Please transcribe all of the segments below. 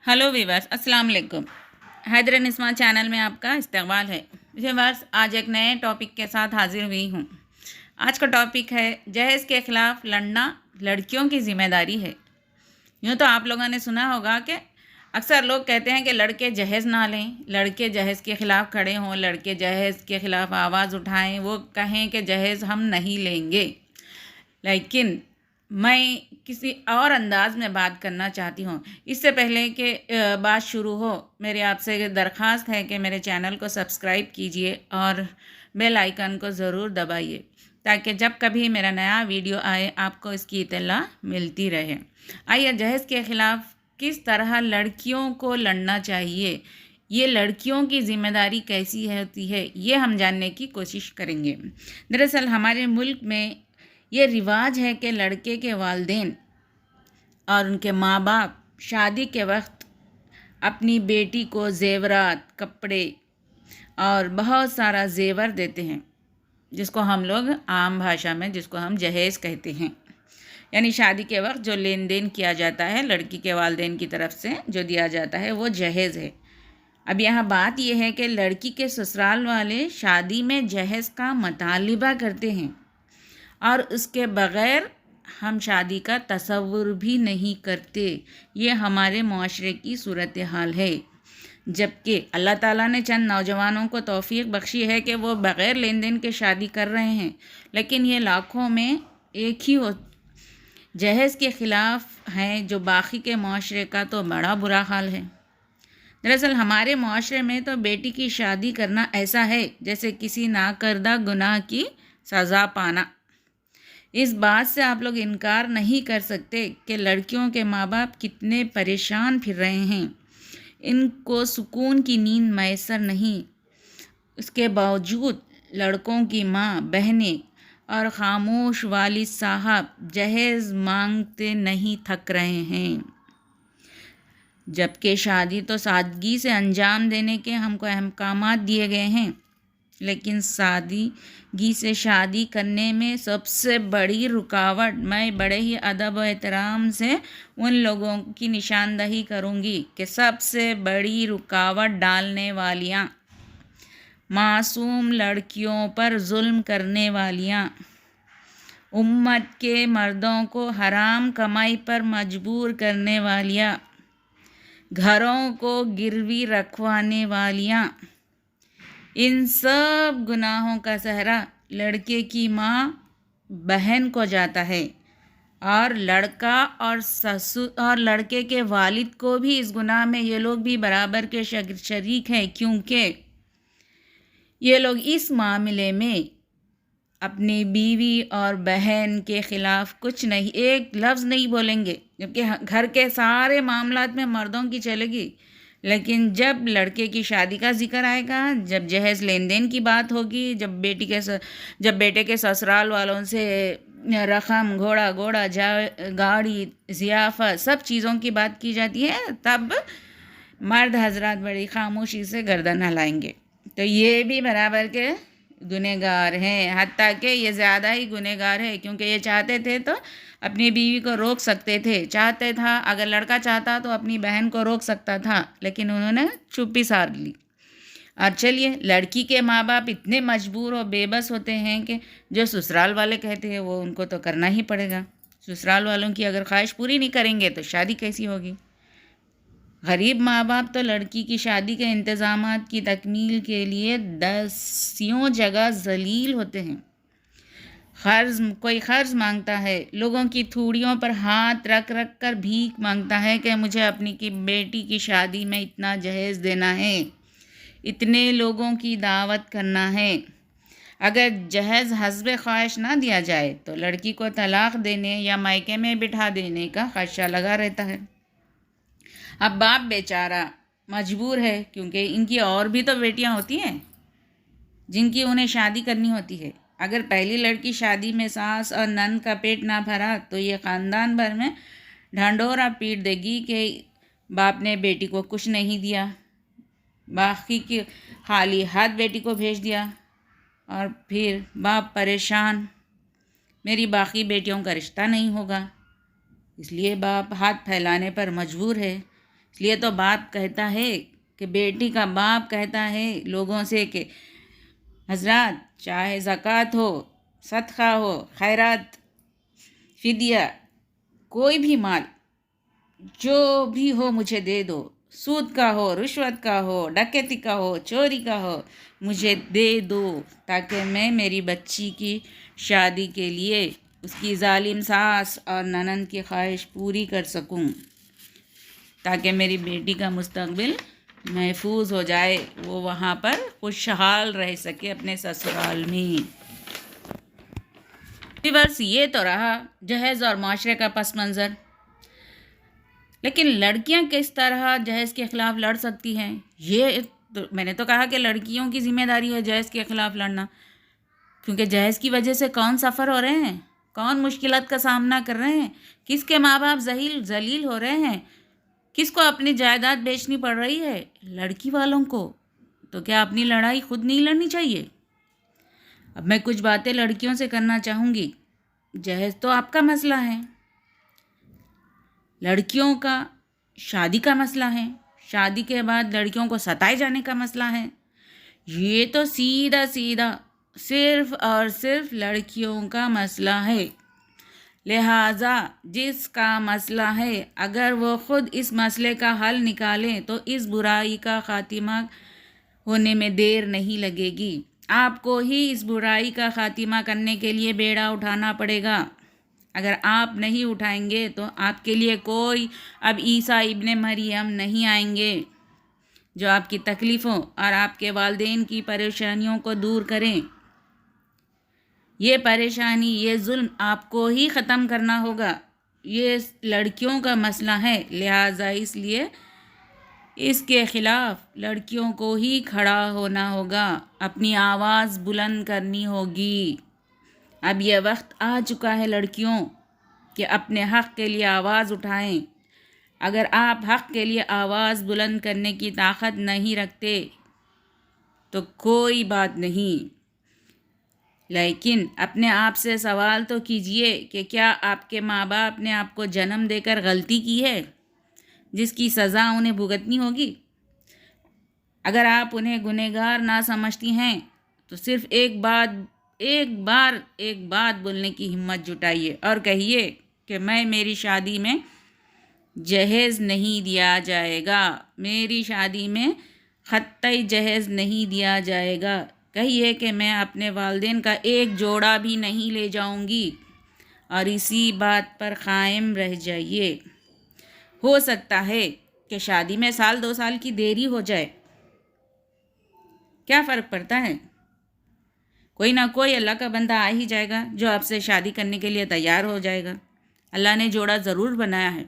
Hello viewers, अस्सलाम वालेकुम। Haider Nisma channel में आपका इस्तकबाल है। वीवर्स, आज एक नए टॉपिक के साथ हाजिर हुई हूँ। आज का टॉपिक है जहेज़ के ख़िलाफ़ लड़ना लड़कियों की ज़िम्मेदारी है। यूँ तो आप लोगों ने सुना होगा कि अक्सर लोग कहते हैं कि लड़के जहेज़ ना लें, लड़के जहेज़ के ख़िलाफ़ खड़े हों, लड़के जहेज़ के ख़िलाफ़ आवाज़ उठाएं, वो कहें कि जहेज़ हम नहीं लेंगे। लेकिन मैं किसी और अंदाज़ में बात करना चाहती हूँ। इससे पहले कि बात शुरू हो, मेरी आपसे दरख्वास्त है कि मेरे चैनल को सब्सक्राइब कीजिए और बेल आइकन को ज़रूर दबाइए ताकि जब कभी मेरा नया वीडियो आए आपको इसकी इत्तला मिलती रहे। आइए, जहेज़ के ख़िलाफ़ किस तरह लड़कियों को लड़ना चाहिए, ये लड़कियों की ज़िम्मेदारी कैसी होती है, ये हम जानने की कोशिश करेंगे। दरअसल हमारे मुल्क में ये रिवाज है कि लड़के के वालिदैन और उनके माँ बाप शादी के वक्त अपनी बेटी को ज़ेवरात, कपड़े और बहुत सारा ज़ेवर देते हैं, जिसको हम लोग आम भाषा में जिसको हम जहेज़ कहते हैं। यानी शादी के वक्त जो लेन देन किया जाता है लड़की के वालिदैन की तरफ से जो दिया जाता है वो जहेज़ है। अब यहाँ बात यह है कि लड़की के ससुराल वाले शादी में जहेज़ का मुतालिबा करते हैं और उसके बग़ैर हम शादी का तसव्वुर भी नहीं करते। ये हमारे मुआशरे की सूरत हाल है। जबकि अल्लाह ताला ने चंद नौजवानों को तौफ़ीक बख्शी है कि वो बग़ैर लेन देन के शादी कर रहे हैं, लेकिन ये लाखों में एक ही हो जहेज़ के ख़िलाफ़ हैं, जो बाकी के मुआशरे का तो बड़ा बुरा हाल है। दरअसल हमारे मुआशरे में तो बेटी की शादी करना ऐसा है जैसे किसी नाकर्दा गुनाह की सज़ा पाना। इस बात से आप लोग इनकार नहीं कर सकते कि लड़कियों के माँ बाप कितने परेशान फिर रहे हैं। इनको सुकून की नींद मैसर नहीं। उसके बावजूद लड़कों की माँ, बहनें और खामोश वालिद साहब जहेज़ मांगते नहीं थक रहे हैं। जबकि शादी तो सादगी से अंजाम देने के हमको अहकामात दिए गए हैं, लेकिन सादगी से शादी करने में सबसे बड़ी रुकावट मैं बड़े ही अदब और एहतराम से उन लोगों की निशानदही करूँगी कि सबसे बड़ी रुकावट डालने वालियाँ, मासूम लड़कियों पर जुल्म करने वालियाँ, उम्मत के मर्दों को हराम कमाई पर मजबूर करने वालियाँ, घरों को गिरवी रखवाने वालियाँ, इन सब गुनाहों का सहरा लड़के की माँ, बहन को जाता है और लड़का और ससुर और लड़के के वालिद को भी इस गुनाह में ये लोग भी बराबर के शरीक हैं, क्योंकि ये लोग इस मामले में अपनी बीवी और बहन के ख़िलाफ़ कुछ नहीं, एक लफ्ज़ नहीं बोलेंगे, जबकि घर के सारे मामलात में मर्दों की चलेगी। लेकिन जब लड़के की शादी का ज़िक्र आएगा, जब जहेज़ लेन देन की बात होगी, जब बेटे के ससुराल वालों से रकम, घोड़ा गाड़ी, ज़ियाफ़त सब चीज़ों की बात की जाती है, तब मर्द हजरात बड़ी खामोशी से गर्दन हिलाएंगे। तो ये भी बराबर के गुनहगार हैं, हत्ता कि ये ज़्यादा ही गुनहगार है, क्योंकि ये चाहते थे तो अपनी बीवी को रोक सकते थे, चाहते था अगर लड़का चाहता तो अपनी बहन को रोक सकता था, लेकिन उन्होंने चुप्पी साध ली। और चलिए, लड़की के माँ बाप इतने मजबूर और बेबस होते हैं कि जो ससुराल वाले कहते हैं वो उनको तो करना ही पड़ेगा। ससुराल वालों की अगर ख्वाहिश पूरी नहीं करेंगे तो शादी कैसी होगी। गरीब माँ बाप तो लड़की की शादी के इंतज़ामात की तकमील के लिए दसियों जगह ज़लील होते हैं। कोई क़र्ज़ मांगता है, लोगों की थूड़ियों पर हाथ रख रख कर भीख मांगता है कि मुझे अपनी की बेटी की शादी में इतना जहेज़ देना है, इतने लोगों की दावत करना है। अगर जहेज़ हस्बे ख्वाहिश ना दिया जाए तो लड़की को तलाक़ देने या मायके में बिठा देने का ख़दशा लगा रहता है। अब बाप बेचारा मजबूर है, क्योंकि इनकी और भी तो बेटियां होती हैं जिनकी उन्हें शादी करनी होती है। अगर पहली लड़की शादी में सास और नंद का पेट ना भरा तो ये ख़ानदान भर में ढंढोरा पीट देगी कि बाप ने बेटी को कुछ नहीं दिया, बाकी की खाली हाथ बेटी को भेज दिया, और फिर बाप परेशान, मेरी बाकी बेटियों का रिश्ता नहीं होगा। इसलिए बाप हाथ फैलाने पर मजबूर है اس لیے تو باپ کہتا ہے کہ بیٹی کا باپ کہتا ہے لوگوں سے کہ حضرات چاہے زکوٰۃ ہو، صدقہ ہو، خیرات، فدیہ، کوئی بھی مال جو بھی ہو مجھے دے دو، سود کا ہو، رشوت کا ہو، ڈکیتی کا ہو، چوری کا ہو، مجھے دے دو تاکہ میں میری بچی کی شادی کے لیے اس کی ظالم ساس اور ننند کی خواہش پوری کر سکوں، تاکہ میری بیٹی کا مستقبل محفوظ ہو جائے، وہ وہاں پر خوشحال رہ سکے اپنے سسرال میں۔ بس یہ تو رہا جہیز اور معاشرے کا پس منظر، لیکن لڑکیاں کس طرح جہیز کے خلاف لڑ سکتی ہیں؟ یہ میں نے تو کہا کہ لڑکیوں کی ذمہ داری ہے جہیز کے خلاف لڑنا، کیونکہ جہیز کی وجہ سے کون سفر ہو رہے ہیں، کون مشکلات کا سامنا کر رہے ہیں، کس کے ماں باپ ذلیل ہو رہے ہیں، کس کو اپنی جائیداد بیچنی پڑ رہی ہے، لڑکی والوں کو۔ تو کیا اپنی لڑائی خود نہیں لڑنی چاہیے؟ اب میں کچھ باتیں لڑکیوں سے کرنا چاہوں گی۔ جہیز تو آپ کا مسئلہ ہے، لڑکیوں کا شادی کا مسئلہ ہے، شادی کے بعد لڑکیوں کو ستائے جانے کا مسئلہ ہے، یہ تو سیدھا صرف اور صرف لڑکیوں کا مسئلہ ہے۔ لہٰذا جس کا مسئلہ ہے اگر وہ خود اس مسئلے کا حل نکالیں تو اس برائی کا خاتمہ ہونے میں دیر نہیں لگے گی۔ آپ کو ہی اس برائی کا خاتمہ کرنے کے لیے بیڑا اٹھانا پڑے گا۔ اگر آپ نہیں اٹھائیں گے تو آپ کے لیے کوئی اب عیسیٰ ابن مریم نہیں آئیں گے جو آپ کی تکلیفوں اور آپ کے والدین کی پریشانیوں کو دور کریں۔ یہ پریشانی، یہ ظلم آپ کو ہی ختم کرنا ہوگا۔ یہ لڑکیوں کا مسئلہ ہے، لہٰذا اس لیے اس کے خلاف لڑکیوں کو ہی کھڑا ہونا ہوگا، اپنی آواز بلند کرنی ہوگی۔ اب یہ وقت آ چکا ہے لڑکیوں کہ اپنے حق کے لیے آواز اٹھائیں۔ اگر آپ حق کے لیے آواز بلند کرنے کی طاقت نہیں رکھتے تو کوئی بات نہیں، لیکن اپنے آپ سے سوال تو کیجئے کہ کیا آپ کے ماں باپ نے آپ کو جنم دے کر غلطی کی ہے جس کی سزا انہیں بھگتنی ہوگی؟ اگر آپ انہیں گنہگار نہ سمجھتی ہیں تو صرف ایک بات بولنے کی ہمت جٹائیے اور کہیے کہ میری شادی میں جہیز نہیں دیا جائے گا، میری شادی میں خطۂ جہیز نہیں دیا جائے گا۔ کہیے کہ میں اپنے والدین کا ایک جوڑا بھی نہیں لے جاؤں گی، اور اسی بات پر قائم رہ جائیے۔ ہو سکتا ہے کہ شادی میں 2 سال کی دیری ہو جائے، کیا فرق پڑتا ہے؟ کوئی نہ کوئی اللہ کا بندہ آ ہی جائے گا جو آپ سے شادی کرنے کے لیے تیار ہو جائے گا۔ اللہ نے جوڑا ضرور بنایا ہے،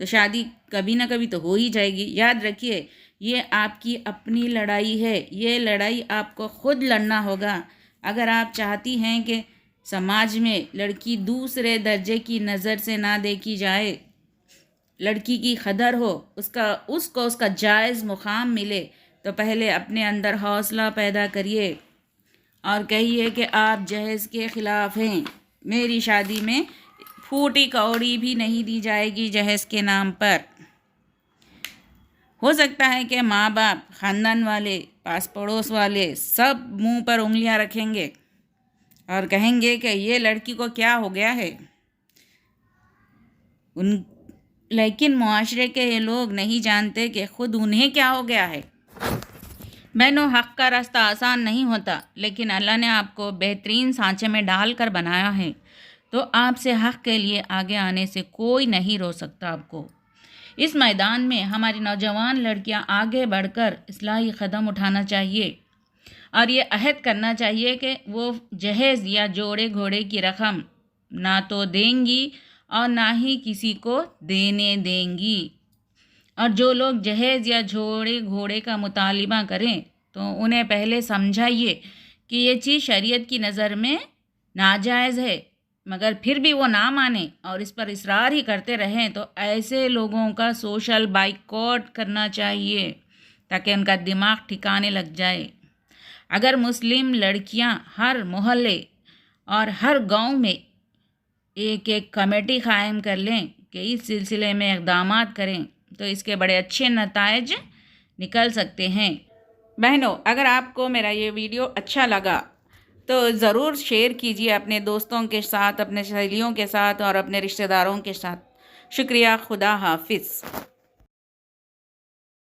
تو شادی کبھی نہ کبھی تو ہو ہی جائے گی۔ یاد رکھیے، یہ آپ کی اپنی لڑائی ہے، یہ لڑائی آپ کو خود لڑنا ہوگا۔ اگر آپ چاہتی ہیں کہ سماج میں لڑکی دوسرے درجے کی نظر سے نہ دیکھی جائے، لڑکی کی قدر ہو، اس کو اس کا جائز مقام ملے، تو پہلے اپنے اندر حوصلہ پیدا کریے اور کہیے کہ آپ جہیز کے خلاف ہیں۔ میری شادی میں پھوٹی کوڑی بھی نہیں دی جائے گی جہیز کے نام پر۔ ہو سکتا ہے کہ ماں باپ، خاندان والے، پاس پڑوس والے سب منہ پر انگلیاں رکھیں گے اور کہیں گے کہ یہ لڑکی کو کیا ہو گیا ہے، لیکن معاشرے کے یہ لوگ نہیں جانتے کہ خود انہیں کیا ہو گیا ہے۔ بہنوں، حق کا راستہ آسان نہیں ہوتا، لیکن اللہ نے آپ کو بہترین سانچے میں ڈال کر بنایا ہے، تو آپ سے حق کے لیے آگے آنے سے کوئی نہیں روک سکتا آپ کو۔ اس میدان میں ہماری نوجوان لڑکیاں آگے بڑھ کر اصلاحی قدم اٹھانا چاہیے اور یہ عہد کرنا چاہیے کہ وہ جہیز یا جوڑے گھوڑے کی رقم نہ تو دیں گی اور نہ ہی کسی کو دینے دیں گی۔ اور جو لوگ جہیز یا جوڑے گھوڑے کا مطالبہ کریں تو انہیں پہلے سمجھائیے کہ یہ چیز شریعت کی نظر میں ناجائز ہے، مگر پھر بھی وہ نہ مانیں اور اس پر اصرار ہی کرتے رہیں تو ایسے لوگوں کا سوشل بائیکاٹ کرنا چاہیے تاکہ ان کا دماغ ٹھکانے لگ جائے۔ اگر مسلم لڑکیاں ہر محلے اور ہر گاؤں میں ایک کمیٹی قائم کر لیں کہ اس سلسلے میں اقدامات کریں تو اس کے بڑے اچھے نتائج نکل سکتے ہیں۔ بہنوں، اگر آپ کو میرا یہ ویڈیو اچھا لگا تو ضرور شیئر کیجیے اپنے دوستوں کے ساتھ، اپنے سہیلیوں کے ساتھ اور اپنے رشتہ داروں کے ساتھ۔ شکریہ، خدا حافظ۔